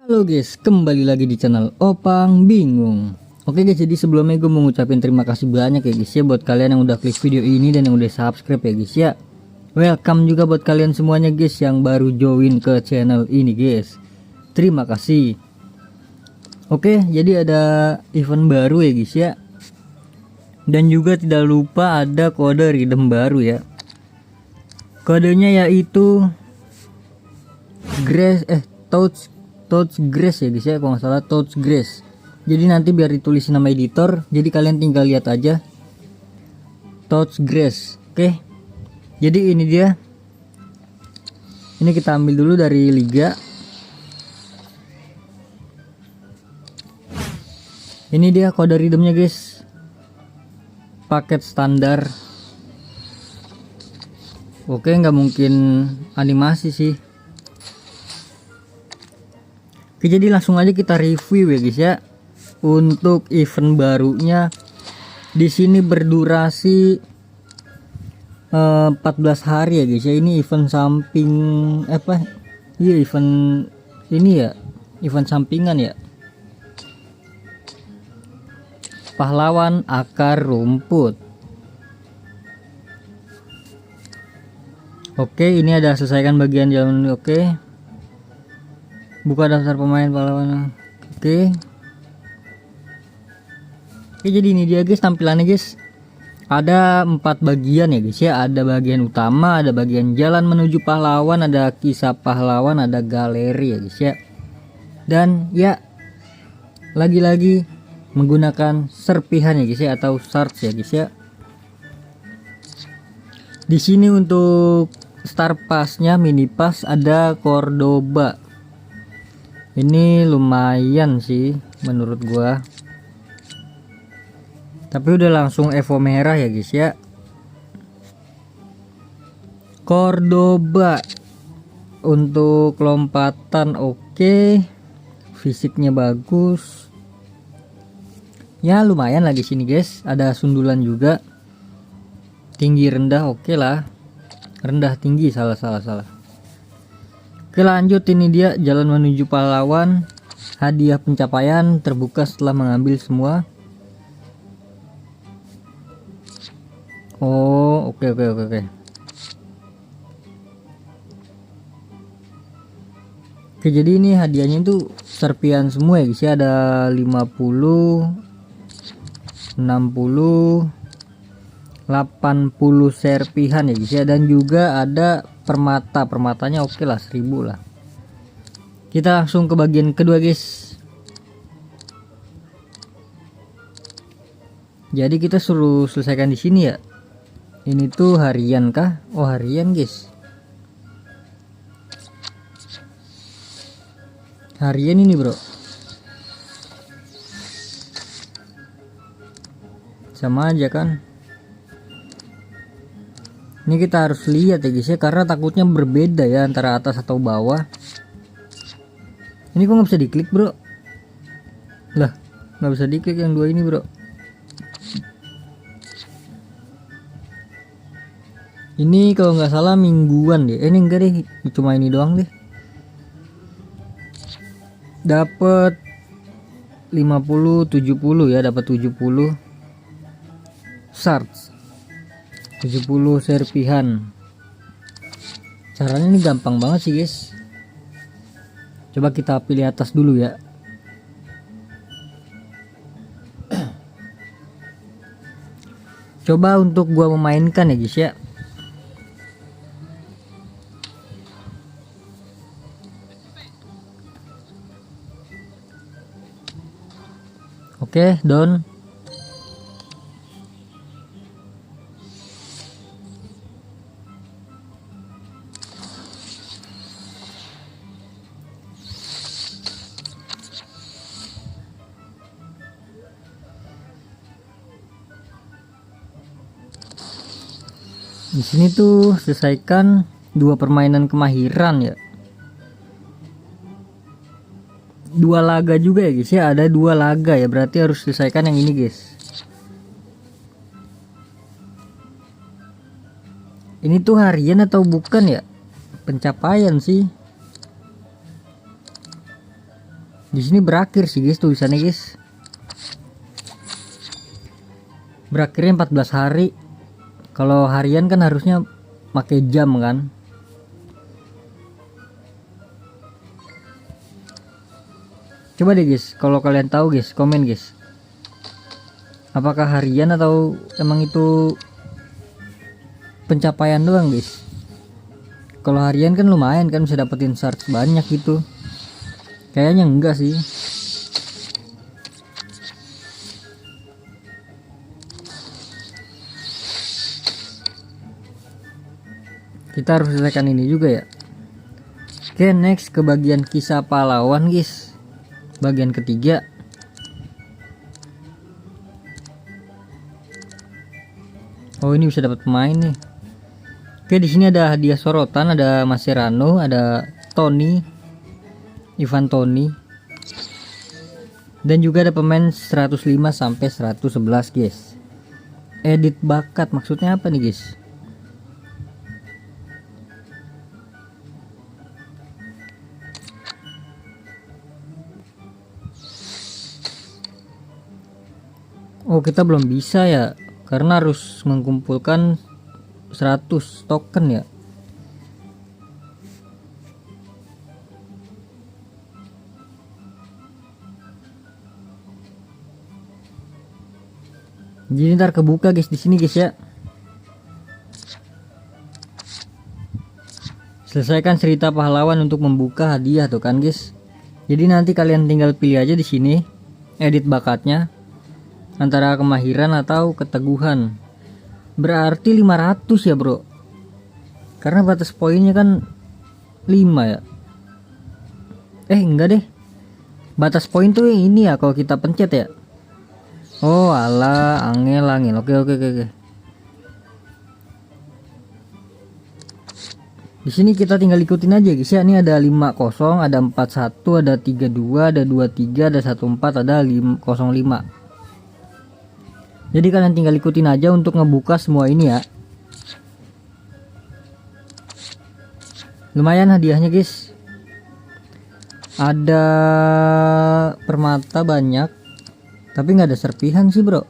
Halo guys, kembali lagi di channel Opang Bingung. Oke guys, jadi sebelumnya gue mau ngucapin terima kasih banyak ya guys ya buat kalian yang udah klik video ini dan yang udah subscribe ya guys ya. Welcome juga buat kalian semuanya guys yang baru join ke channel ini guys. Terima kasih. Oke, jadi ada event baru ya guys ya. Dan juga tidak lupa ada kode redeem baru ya. Kodenya yaitu Touch Grace ya guys ya, kalau nggak salah Touch Grace. Jadi nanti biar ditulis nama editor, jadi kalian tinggal lihat aja Touch Grace. Oke, jadi ini dia. Ini kita ambil dulu dari liga. Ini dia kode redeemnya guys, paket standar. Oke, nggak mungkin animasi sih. Oke, jadi langsung aja kita review ya guys ya. Untuk event barunya di sini berdurasi 14 hari ya guys ya. Ini event samping apa? Iya, event ini ya, event sampingan ya. Pahlawan akar rumput. Oke, ini ada selesaikan bagian jalan. Oke. Buka daftar pemain pahlawan. Oke, jadi ini dia guys tampilannya guys. Ada 4 bagian ya guys ya. Ada bagian utama, ada bagian jalan menuju pahlawan, ada kisah pahlawan, ada galeri ya guys ya. Dan ya lagi-lagi menggunakan serpihan ya guys ya, atau shards ya guys ya. Di sini untuk star passnya, mini pass ada Cordoba. Ini lumayan sih menurut gua. Tapi udah langsung Evo merah ya guys ya. Cordoba untuk lompatan oke. Fisiknya bagus. Ya lumayan lagi sini guys. Ada sundulan juga. Tinggi rendah oke lah. Rendah tinggi salah. Oke, lanjut, ini dia jalan menuju pahlawan. Hadiah pencapaian terbuka setelah mengambil semua. Oh, oke. Oke, jadi ini hadiahnya itu serpian semua ya guys ya. Ada 50, 60, 80 serpihan ya guys ya. Dan juga ada permatanya oke lah, 1000 lah. Kita langsung ke bagian kedua guys. Jadi kita suruh selesaikan di sini ya. Ini tuh harian kah? Oh, harian guys. Harian ini bro. Sama aja kan. Ini kita harus lihat ya guys ya, karena takutnya berbeda ya antara atas atau bawah. Ini kok nggak bisa diklik bro? Lah, nggak bisa diklik yang dua ini bro. Ini kalau nggak salah mingguan deh. Ini enggak deh, cuma ini doang deh. Dapat 50, 70 ya, dapat 70 shards. 70 serpihan. Caranya ini gampang banget sih guys. Coba kita pilih atas dulu ya. Coba untuk gua memainkan ya guys ya. Oke, down. Di sini tuh selesaikan 2 permainan kemahiran ya. 2 laga juga ya guys ya, ada 2 laga ya, berarti harus selesaikan yang ini guys. Ini tuh harian atau bukan ya? Pencapaian sih. Di sini berakhir sih guys tulisannya guys. Berakhirnya 14 hari. Kalau harian kan harusnya pakai jam kan. Coba deh guys, kalau kalian tahu guys, komen guys. Apakah harian atau emang itu pencapaian doang guys? Kalau harian kan lumayan kan, bisa dapetin shards banyak gitu. Kayaknya enggak sih. Kita harus selesaikan ini juga ya. Oke, next ke bagian kisah pahlawan guys. Bagian ketiga. Oh, ini bisa dapat pemain nih. Oke, di sini ada hadiah sorotan, ada Mascherano, ada Toni, Ivan Toni. Dan juga ada pemain 105 sampai 111 guys. Edit bakat maksudnya apa nih guys? Oh, kita belum bisa ya, karena harus mengumpulkan 100 token ya. Jadi ntar kebuka guys di sini guys ya. Selesaikan cerita pahlawan untuk membuka hadiah tuh kan guys. Jadi nanti kalian tinggal pilih aja di sini edit bakatnya, antara kemahiran atau keteguhan. Berarti 500 ya bro, karena batas poinnya kan 5 ya. Enggak deh, batas poin tuh ini ya kalau kita pencet ya. Oh alah, angel. Oke. Di sini kita tinggal ikutin aja guys ya. Ini ada 50, ada 41, ada 32, ada 23, ada 14, ada 05. Jadi kalian tinggal ikutin aja untuk ngebuka semua ini ya. Lumayan hadiahnya guys. Ada permata banyak, tapi nggak ada serpihan sih bro.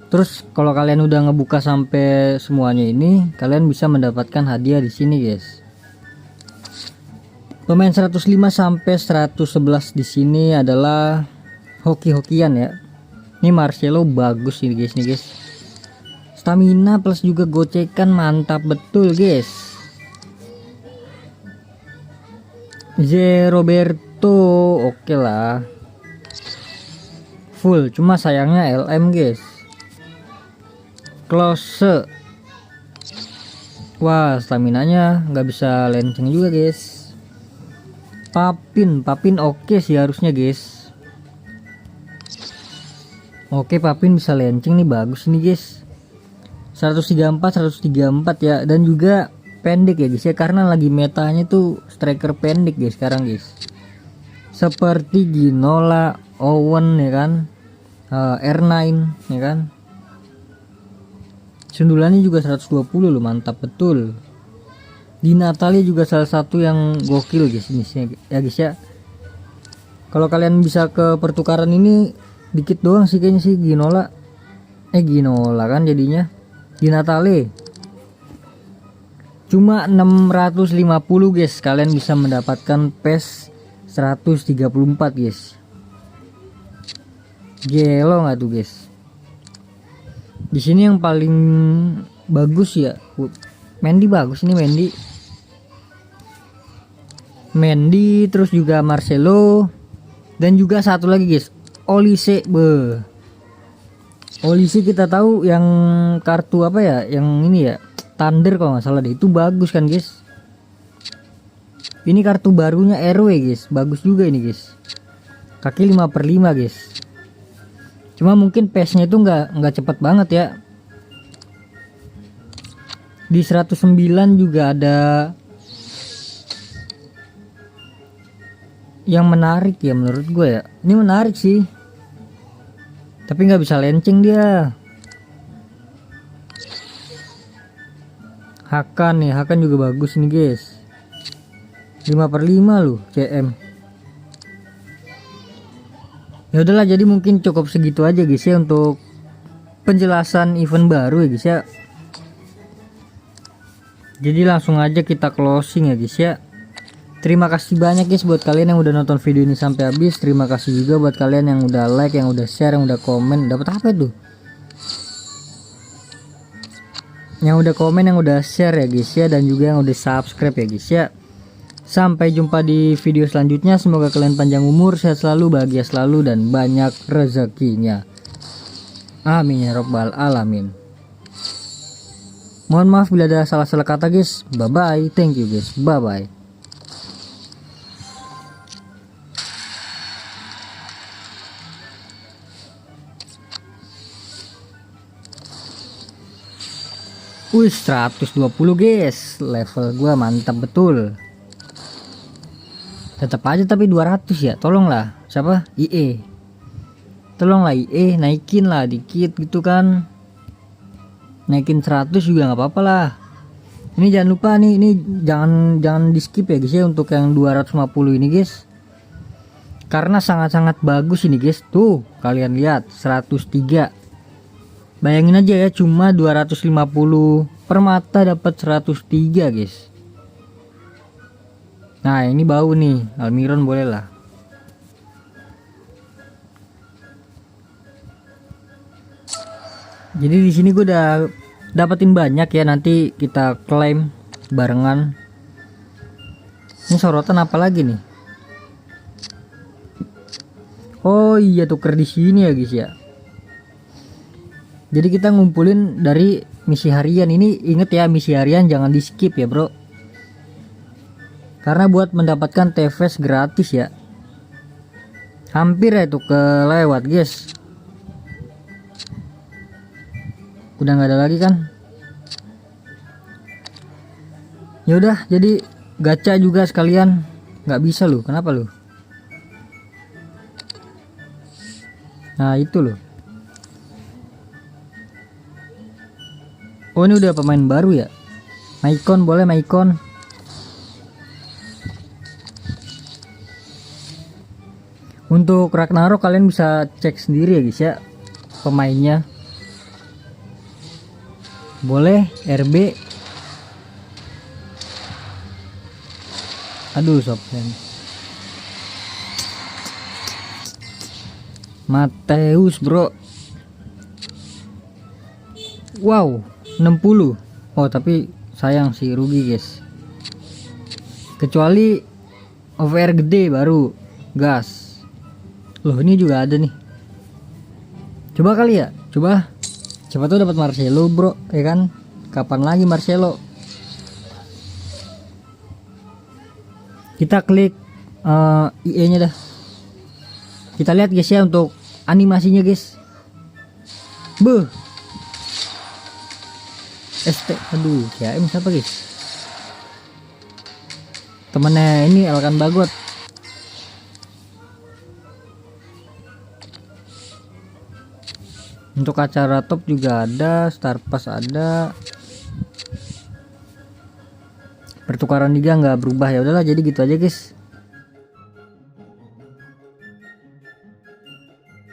Terus kalau kalian udah ngebuka sampai semuanya ini, kalian bisa mendapatkan hadiah di sini guys. Pemain 105 sampai 111 di sini adalah hoki-hokian ya. Ini Marcelo bagus ini guys nih guys. Stamina plus juga gocekan mantap betul guys. Roberto oke lah. Full, cuma sayangnya LM guys. Close. Wah, staminanya nggak bisa lenceng juga guys. Papin oke sih harusnya guys. Oke, Papin bisa lenceng nih, bagus nih guys. 134 ya, dan juga pendek ya guys ya, karena lagi metanya tuh striker pendek guys sekarang guys. Seperti Ginola, Owen ya kan, R9 ya kan. Sundulannya juga 120 loh, mantap betul. Di Natalia juga salah satu yang gokil guys ini ya guys ya. Kalau kalian bisa ke pertukaran ini dikit doang sih kayaknya sih Ginola kan jadinya. Di Natale cuma 650 guys, kalian bisa mendapatkan PES 134 guys. Gelo nggak tuh guys? Di sini yang paling bagus ya Mendy, bagus ini Mendy, terus juga Marcelo, dan juga satu lagi guys, Olise. Olise kita tahu yang kartu apa ya, yang ini ya, Thunder kalau nggak salah deh, itu bagus kan guys. Ini kartu barunya RW guys, bagus juga ini guys. Kaki 5/5 guys. Cuma mungkin pace-nya itu nggak cepat banget ya. Di 109 juga ada yang menarik ya menurut gue ya. Ini menarik sih, tapi nggak bisa lenceng dia. Hakan juga bagus nih guys. 5/5 loh CM. Ya udahlah, jadi mungkin cukup segitu aja guys ya untuk penjelasan event baru ya guys ya. Jadi langsung aja kita closing ya guys ya. Terima kasih banyak guys buat kalian yang udah nonton video ini sampai habis. Terima kasih juga buat kalian yang udah like, yang udah share, yang udah komen. Dapat apa itu? Yang udah komen, yang udah share ya guys ya, dan juga yang udah subscribe ya guys ya. Sampai jumpa di video selanjutnya. Semoga kalian panjang umur, sehat selalu, bahagia selalu, dan banyak rezekinya. Amin ya robbal alamin. Mohon maaf bila ada salah-salah kata guys. Bye bye. Thank you guys. Bye bye. Wih, 120 guys. Level gua mantap betul. Tetap aja tapi 200 ya. Tolonglah. Siapa? IE. Tolonglah IE, naikin lah dikit gitu kan. Naikin 100 juga nggak apa-apa lah. Ini jangan lupa nih, ini jangan di skip ya guys ya untuk yang 250 ini guys. Karena sangat-sangat bagus ini guys. Tuh, kalian lihat 103. Bayangin aja ya, cuma 250 permata dapat 103 guys. Nah, ini bau nih, Almiron boleh lah. Jadi di sini gue udah dapetin banyak ya, nanti kita klaim barengan. Ini sorotan apa lagi nih? Oh iya, tuker di sini ya guys ya. Jadi kita ngumpulin dari misi harian ini. Inget ya, misi harian jangan di skip ya bro. Karena buat mendapatkan TVS gratis ya. Hampir ya itu kelewat guys. Udah nggak ada lagi kan? Yaudah, jadi gacha juga sekalian. Nggak bisa loh, kenapa loh? Nah itu loh. Oh ini udah pemain baru ya. Maicon boleh, Maicon. Untuk Ragnarok kalian bisa cek sendiri ya guys ya, pemainnya. Boleh RB. Aduh softland. Mateus bro. Wow 60. Oh tapi sayang sih, rugi guys. Kecuali OVR gede baru gas. Loh ini juga ada nih. Coba kali ya, coba. Siapa tuh dapat Marcelo bro, ya kan? Kapan lagi Marcelo? Kita klik IE nya dah. Kita lihat guys ya untuk animasinya guys. Beuh. ST, aduh, KM siapa guys? Temennya ini Elkan Bagot. Untuk acara top juga ada, Star Pass ada. Pertukaran liga nggak berubah, ya udahlah jadi gitu aja guys.